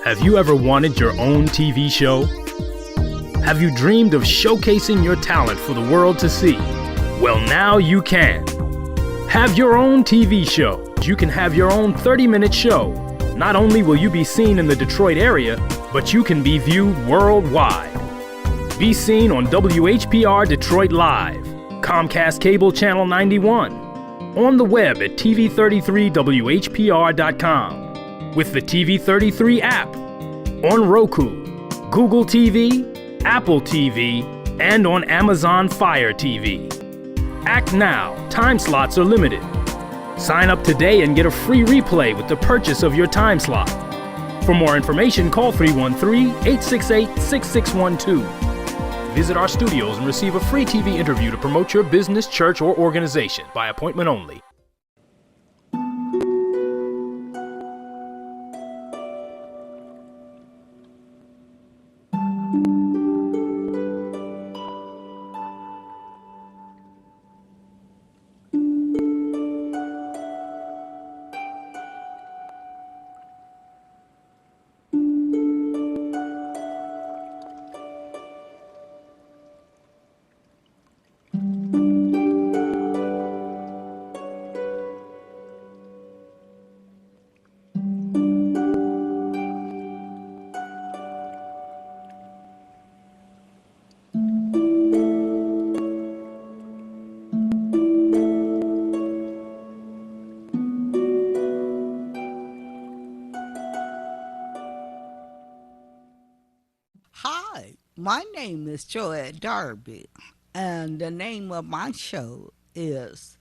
Have you ever wanted your own TV show? Have you dreamed of showcasing your talent for the world to see? Well, now you can. Have your own TV show. You can have your own 30-minute show. Not only will you be seen in the Detroit area, but you can be viewed worldwide. Be seen on WHPR Detroit Live, Comcast Cable Channel 91, on the web at TV33WHPR.com, with the TV33 app, on Roku, Google TV, Apple TV, and on Amazon Fire TV. Act now. Time slots are limited. Sign up today and get a free replay with the purchase of your time slot. For more information, call 313-868-6612. Visit our studios and receive a free TV interview to promote your business, church, or organization by appointment only. Hi, my name is Joette Darby, and the name of my show is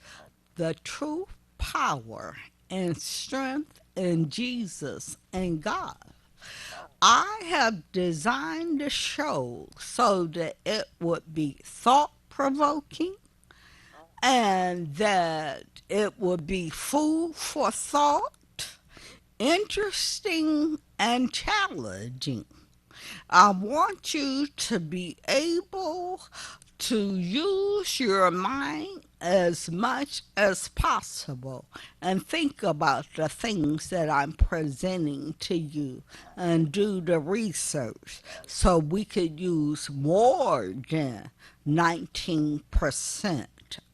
The Truth, Power, and Strength in Jesus and God. I have designed the show so that it would be thought-provoking and that it would be food for thought, interesting, and challenging. I want you to be able to use your mind as much as possible and think about the things that I'm presenting to you and do the research so we could use more than 19%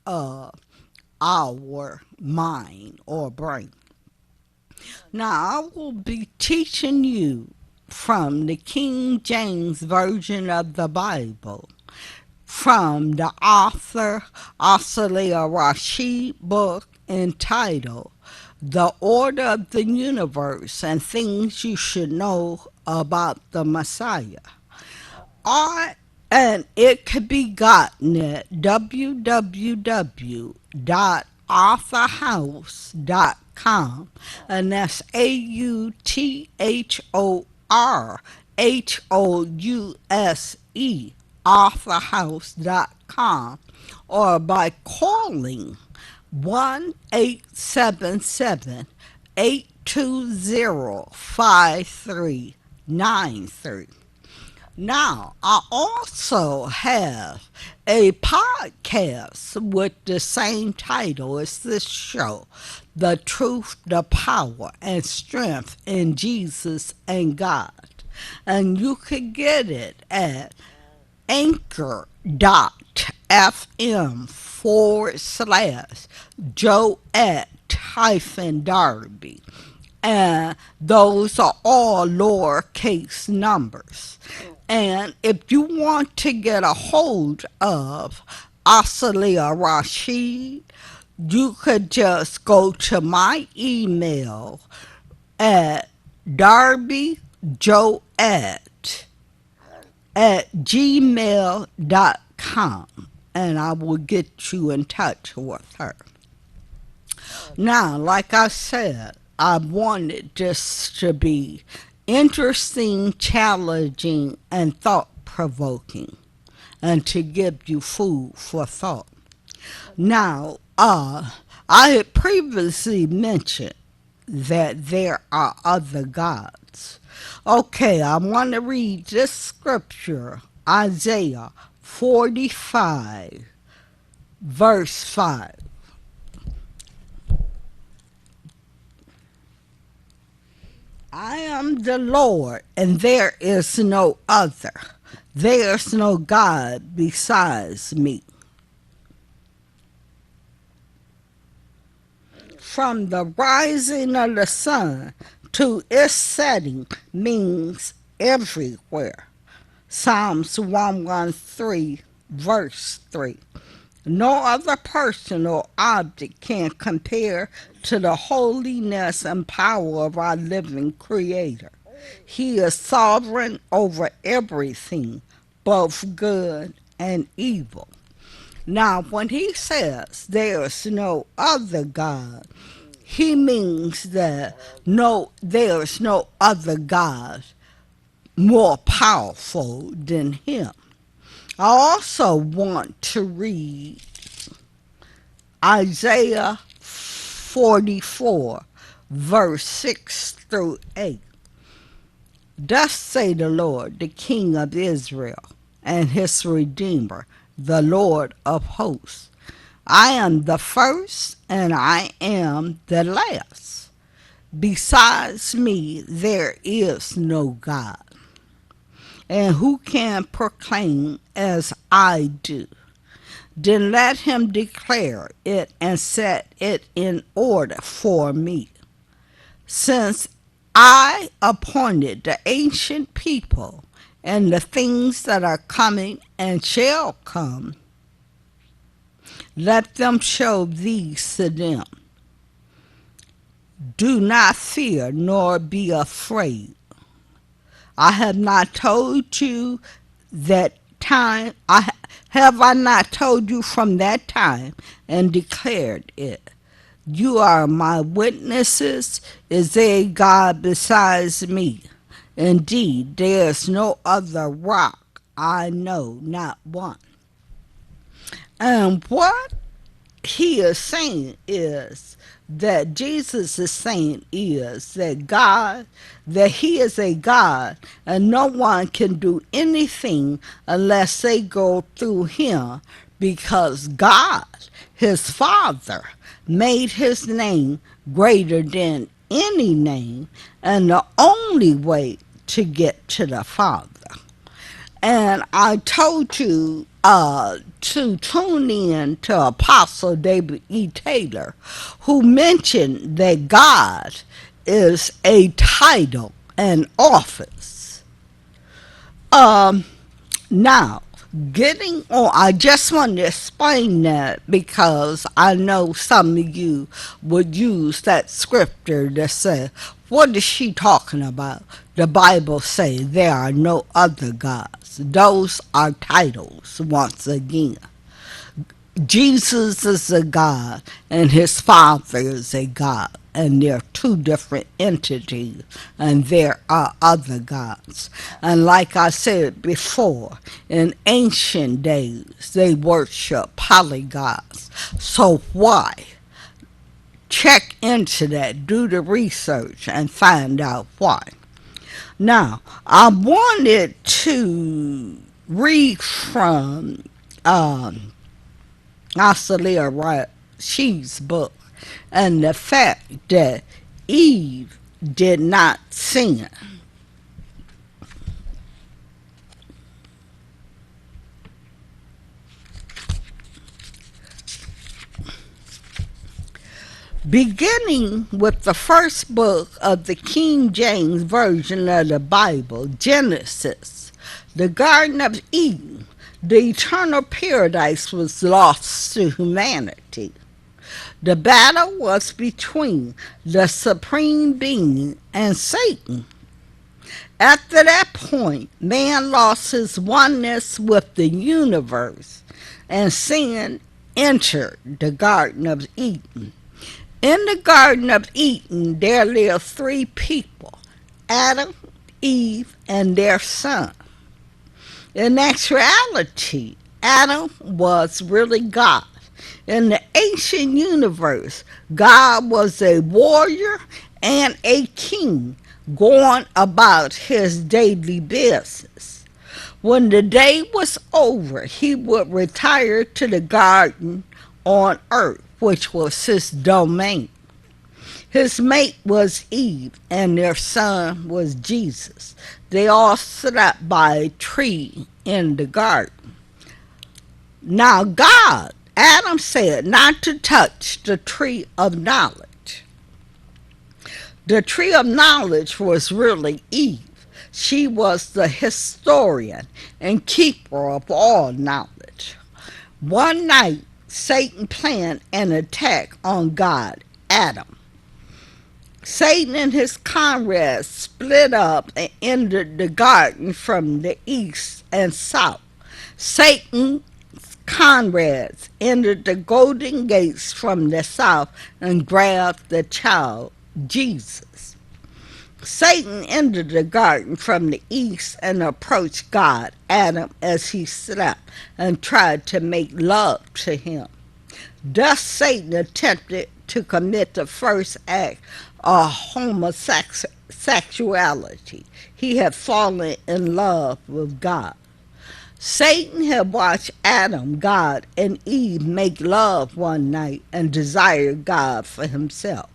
of our mind or brain. Now, I will be teaching you from the King James Version of the Bible, from the author Asalia Rashid book entitled The Order of the Universe and Things You Should Know About the Messiah. And it could be gotten at www.authorhouse.com, and that's AUTHORHOUSE, authorhouse.com, or by calling 1-877-820-5393. Now, I also have a podcast with the same title as this show, The Truth, the Power, and Strength in Jesus and God. And you can get it at anchor.fm/Joette-Darby. And those are all lowercase numbers. And if you want to get a hold of Asalia Rashid, you could just go to my email at darbyjoette@gmail.com, and I will get you in touch with her. Now, like I said, I wanted this to be interesting, challenging, and thought-provoking, and to give you food for thought. Now, I had previously mentioned that there are other gods. Okay, I want to read this scripture, Isaiah 45, verse 5. I am the Lord, and there is no other. There is no God besides me. From the rising of the sun to its setting means everywhere. Psalms 113, verse 3. No other person or object can compare to the holiness and power of our living Creator. He is sovereign over everything, both good and evil. Now, when he says there is no other God, he means that there is no other God more powerful than him. I also want to read Isaiah 44, verse 6 through 8. Thus say the Lord, the King of Israel, and his Redeemer, the Lord of hosts. I am the first, and I am the last. Besides me, there is no God. And who can proclaim as I do? Then let him declare it and set it in order for me. Since I appointed the ancient people and the things that are coming and shall come, let them show these to them. Do not fear nor be afraid. I have not told you that time. Have I not told you from that time and declared it? You are my witnesses. Is there a God besides me? Indeed, there is no other rock. I know not one. And what he is saying is that Jesus is saying is that he is a God, and no one can do anything unless they go through him, because God, his Father, made his name greater than any name, and the only way to get to the Father. And I told you to tune in to Apostle David E. Taylor, who mentioned that God is a title, an office. Now, getting on, I just want to explain that because I know some of you would use that scripture to say, what is she talking about? The Bible says there are no other gods. Those are titles, once again. Jesus is a God and his Father is a God, and they're two different entities, and there are other gods. And like I said before, in ancient days they worship polygods. So why? Check into that, do the research, and find out why. Now, I wanted to read from Asalia Rasheed's book, and the fact that Eve did not sin. Beginning with the first book of the King James Version of the Bible, Genesis, the Garden of Eden, the eternal paradise was lost to humanity. The battle was between the Supreme Being and Satan. After that point, man lost his oneness with the universe, and sin entered the Garden of Eden. In the Garden of Eden, there lived three people, Adam, Eve, and their son. In actuality, Adam was really God. In the ancient universe, God was a warrior and a king going about his daily business. When the day was over, he would retire to the garden on earth, which was his domain. His mate was Eve, and their son was Jesus. They all sat by a tree in the garden. Now Adam said not to touch the tree of knowledge. The tree of knowledge was really Eve. She was the historian and keeper of all knowledge. One night, Satan planned an attack on God, Adam. Satan and his comrades split up and entered the garden from the east and south. Satan's comrades entered the golden gates from the south and grabbed the child, Jesus. Satan entered the garden from the east and approached God, Adam, as he slept, and tried to make love to him. Thus Satan attempted to commit the first act of homosexuality. He had fallen in love with God. Satan had watched Adam, God, and Eve make love one night and desired God for himself.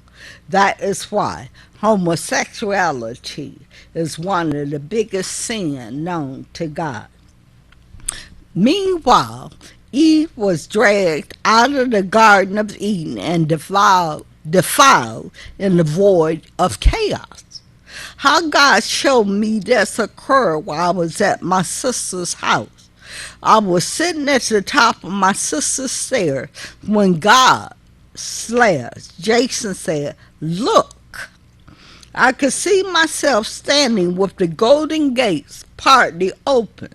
That is why homosexuality is one of the biggest sins known to God. Meanwhile, Eve was dragged out of the Garden of Eden and defiled in the void of chaos. How God showed me this occurred while I was at my sister's house. I was sitting at the top of my sister's stairs when Jason said, "Look." I could see myself standing with the golden gates partly open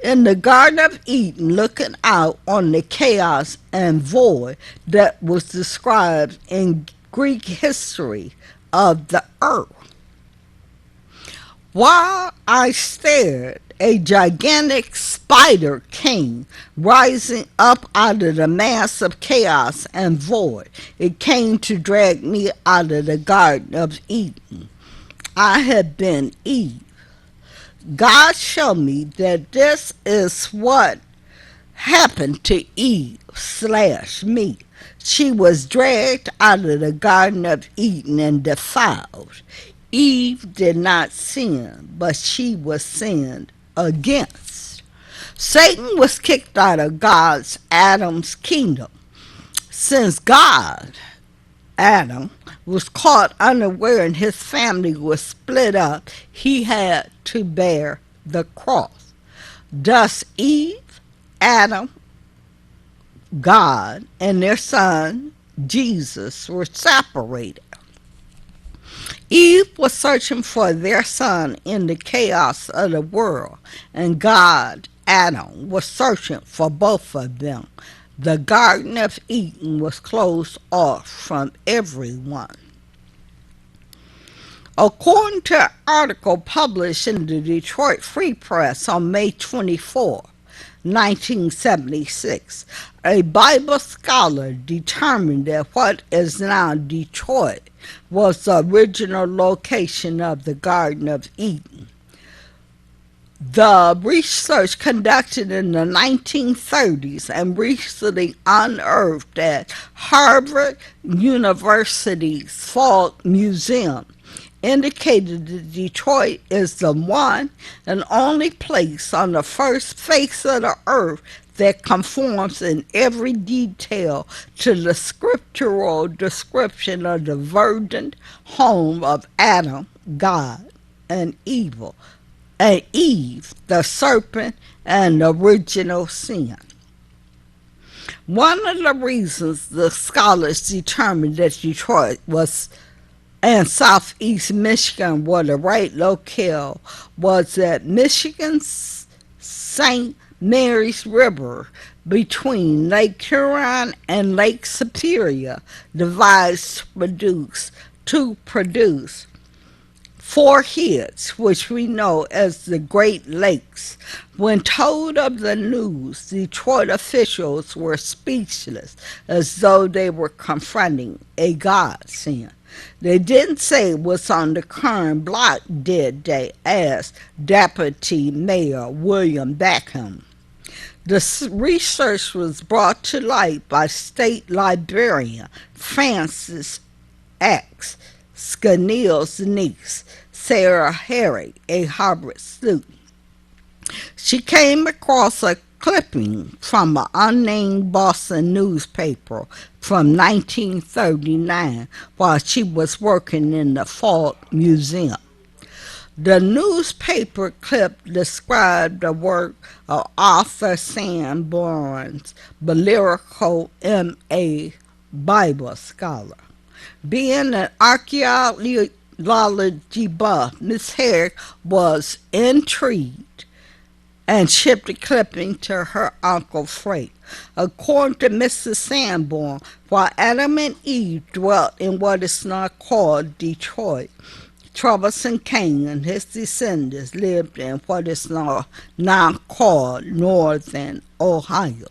in the Garden of Eden, looking out on the chaos and void that was described in Greek history of the earth. While I stared, a gigantic spider came rising up out of the mass of chaos and void. It came to drag me out of the Garden of Eden. I had been Eve. God showed me that this is what happened to Eve/me. She was dragged out of the Garden of Eden and defiled. Eve did not sin, but she was sinned against. Satan was kicked out of Adam's kingdom. Since Adam, was caught unaware and his family was split up, he had to bear the cross. Thus Eve, Adam, God, and their son, Jesus, were separated. Eve was searching for their son in the chaos of the world, and God, Adam, was searching for both of them. The Garden of Eden was closed off from everyone. According to an article published in the Detroit Free Press on May 24, 1976, a Bible scholar determined that what is now Detroit was the original location of the Garden of Eden. The research conducted in the 1930s and recently unearthed at Harvard University's Fogg Museum indicated that Detroit is the one and only place on the first face of the earth that conforms in every detail to the scriptural description of the virgin home of Adam, God, and Eve, the serpent, and original sin. One of the reasons the scholars determined that Detroit and southeast Michigan were the right locale was that Michigan's St. Mary's River between Lake Huron and Lake Superior divides to produce four heads, which we know as the Great Lakes. When told of the news, Detroit officials were speechless, as though they were confronting a godsend. They didn't say what's on the current block, did they? Asked Deputy Mayor William Beckham. The research was brought to light by State Librarian Francis ex, Scannell's niece, Sarah Harry, a Harvard student. She came across a clipping from an unnamed Boston newspaper from 1939 while she was working in the Falk Museum. The newspaper clip described the work of Arthur Sanborn's Biblical M.A. Bible scholar. Being an archaeology buff, Miss Herrick was intrigued and shipped the clipping to her Uncle Frank. According to Mrs. Sanborn, while Adam and Eve dwelt in what is now called Detroit, Troublesome Cain and his descendants lived in what is now called Northern Ohio.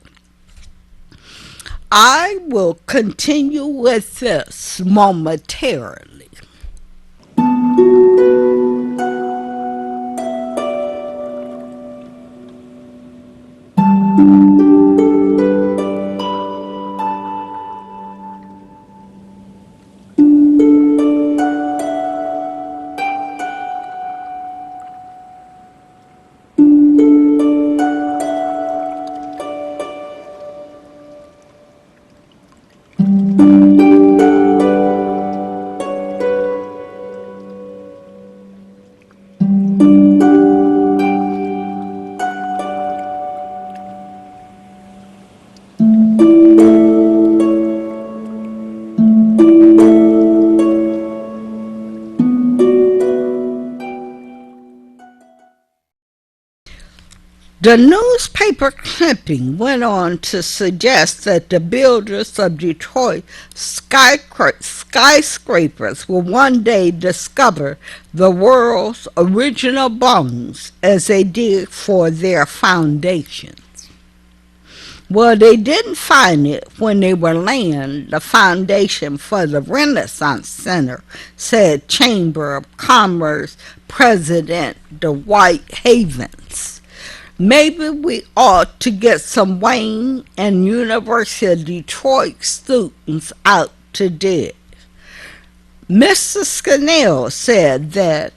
I will continue with this momentarily. The newspaper clipping went on to suggest that the builders of Detroit skyscrapers will one day discover the world's original bones as they dig for their foundations. Well, they didn't find it when they were laying the foundation for the Renaissance Center, said Chamber of Commerce President Dwight Havens. Maybe we ought to get some Wayne and University of Detroit students out to dig. Mr. Scannell said that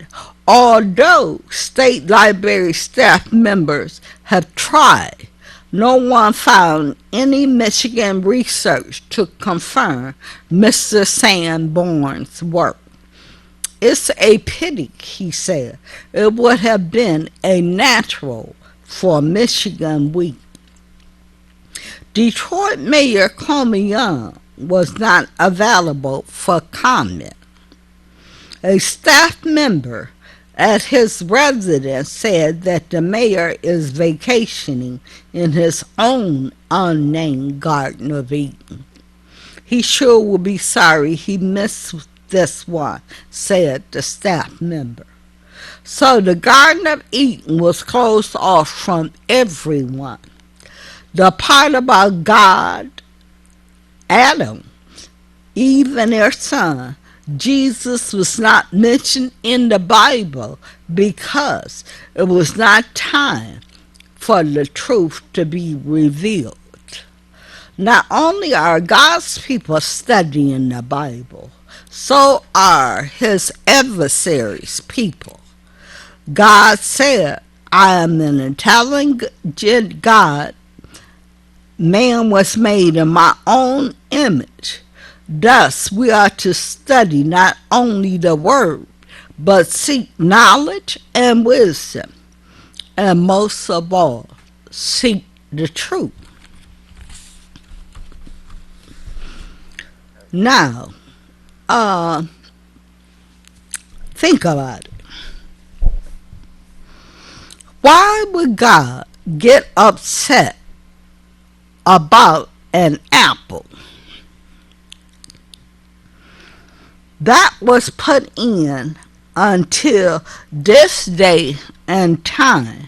although state library staff members have tried, no one found any Michigan research to confirm Mr. Sanborn's work. It's a pity, he said. It would have been a natural for Michigan Week. Detroit Mayor Coleman Young was not available for comment. A staff member at his residence said that the mayor is vacationing in his own unnamed Garden of Eden. He sure will be sorry he missed this one, said the staff member. So the Garden of Eden was closed off from everyone. The part about God, Adam, Eve and their son, Jesus, was not mentioned in the Bible because it was not time for the truth to be revealed. Not only are God's people studying the Bible, so are his adversaries' people. God said, I am an intelligent God. Man was made in my own image. Thus, we are to study not only the word, but seek knowledge and wisdom. And most of all, seek the truth. Now, think about it. Why would God get upset about an apple that was put in until this day and time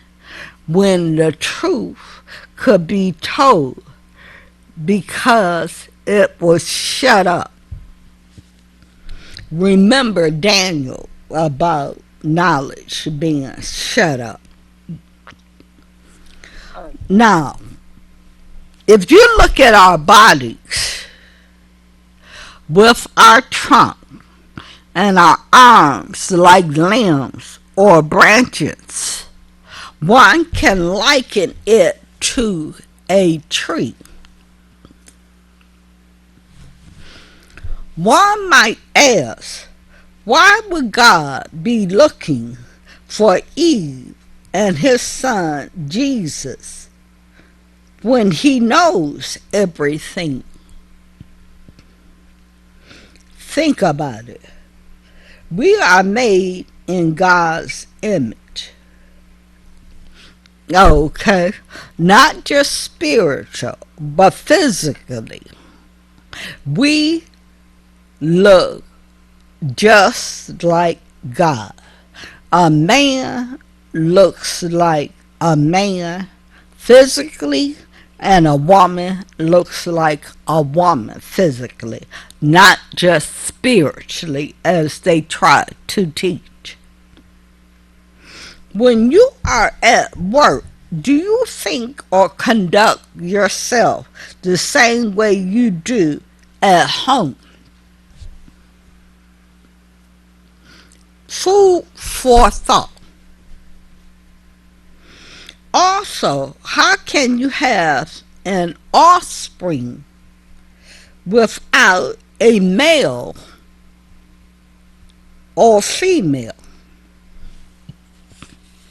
when the truth could be told because it was shut up? Remember Daniel about knowledge being shut up. Now, if you look at our bodies with our trunk, and our arms like limbs or branches. One can liken it to a tree. One might ask, why would God be looking for Eve and his son Jesus when he knows everything? Think about it. We are made in God's image. Okay, not just spiritual, but physically. We look just like God. A man looks like a man physically, and a woman looks like a woman physically, not just spiritually as they try to teach. When you are at work, do you think or conduct yourself the same way you do at home? Food for thought. Also, how can you have an offspring without a male or female?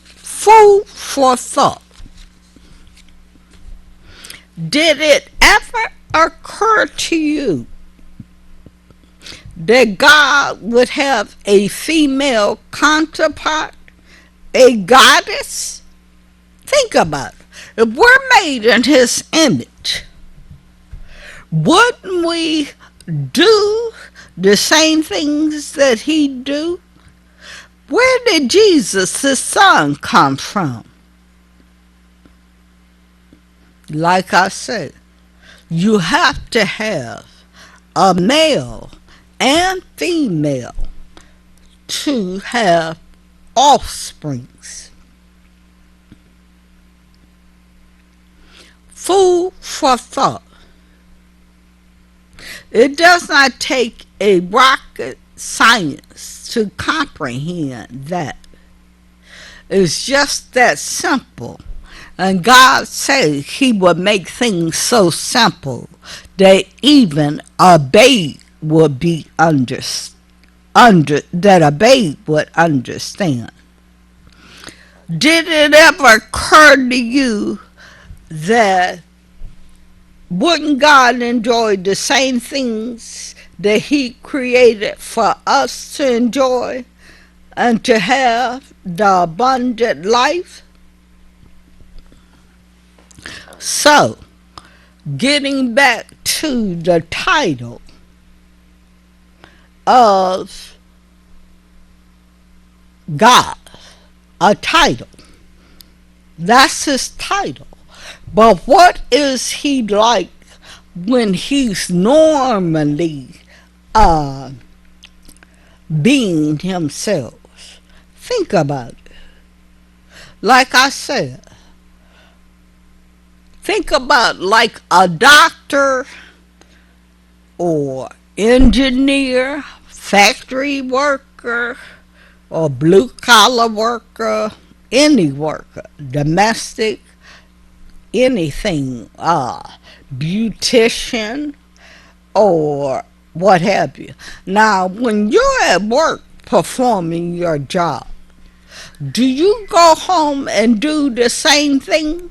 Food for thought. Did it ever occur to you that God would have a female counterpart, a goddess? Think about it. If we're made in his image, wouldn't we do the same things that he do? Where did Jesus, his son, come from? Like I said, you have to have a male and female to have offsprings. Food for thought. It does not take a rocket science to comprehend that. It's just that simple. And God said he would make things so simple that even a babe would be that a babe would understand. Did it ever occur to you that wouldn't God enjoy the same things that he created for us to enjoy and to have the abundant life? So, getting back to the title of God, a title. That's his title. But what is he like when he's normally being himself? Think about it. Like I said, think about like a doctor or engineer, factory worker, or blue-collar worker, any worker, domestic, anything, beautician, or what have you. Now, when you're at work performing your job, do you go home and do the same thing?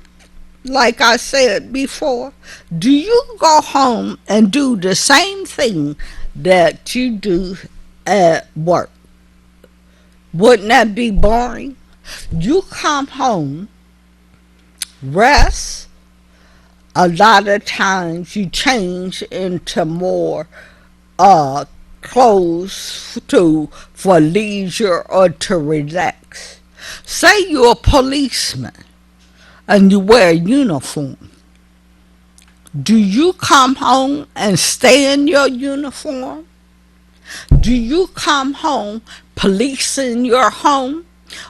Like I said before, do you go home and do the same thing that you do at work? Wouldn't that be boring? You come home, rest. A lot of times you change into more clothes for leisure or to relax. Say you're a policeman and you wear a uniform. Do you come home and stay in your uniform? Do you come home policing your home?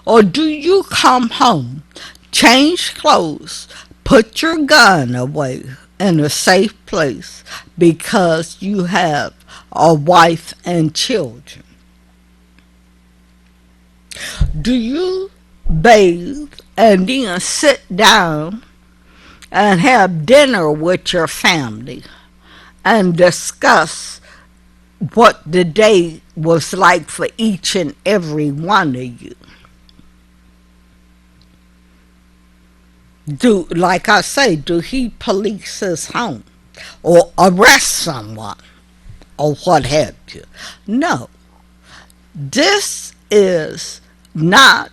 Or do you come home, change clothes, put your gun away in a safe place because you have a wife and children? Do you bathe and then sit down and have dinner with your family and discuss what the day was like for each and every one of you? Like I say, do he police his home or arrest someone or what have you? No. This is not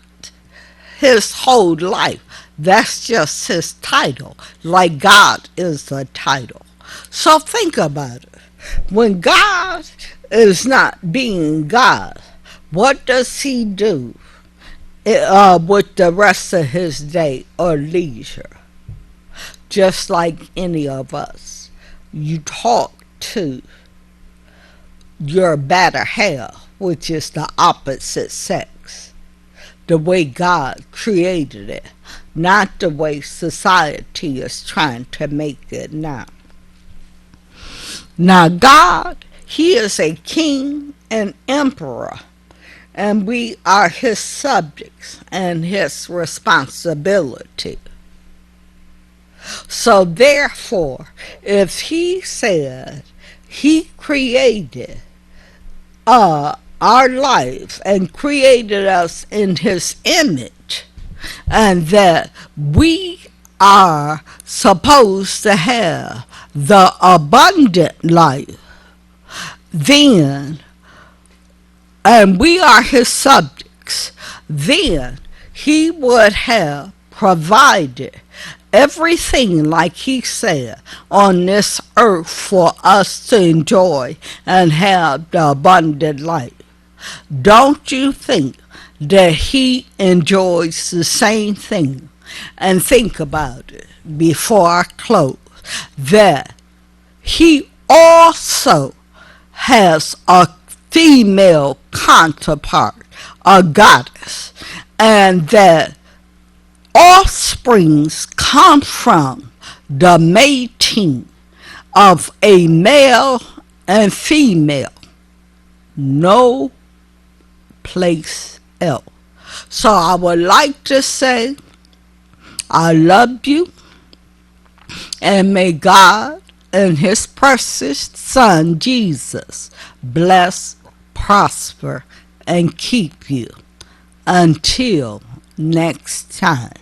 his whole life. That's just his title, like God is the title. So think about it. When God is not being God, what does he do with the rest of his day or leisure? Just like any of us, you talk to your better half, which is the opposite sex, the way God created it, not the way society is trying to make it now. Now, God, he is a king and emperor, and we are his subjects and his responsibility. So therefore, if he said he created our life and created us in his image, and that we are supposed to have the abundant life, then, and we are his subjects, then he would have provided everything, like he said, on this earth for us to enjoy and have the abundant life. Don't you think that he enjoys the same thing? And think about it before I close, that he also has a female counterpart, a goddess, and that offsprings come from the mating of a male and female. No place else. So I would like to say, I love you, and may God and his precious son Jesus bless, prosper, and keep you. Until next time.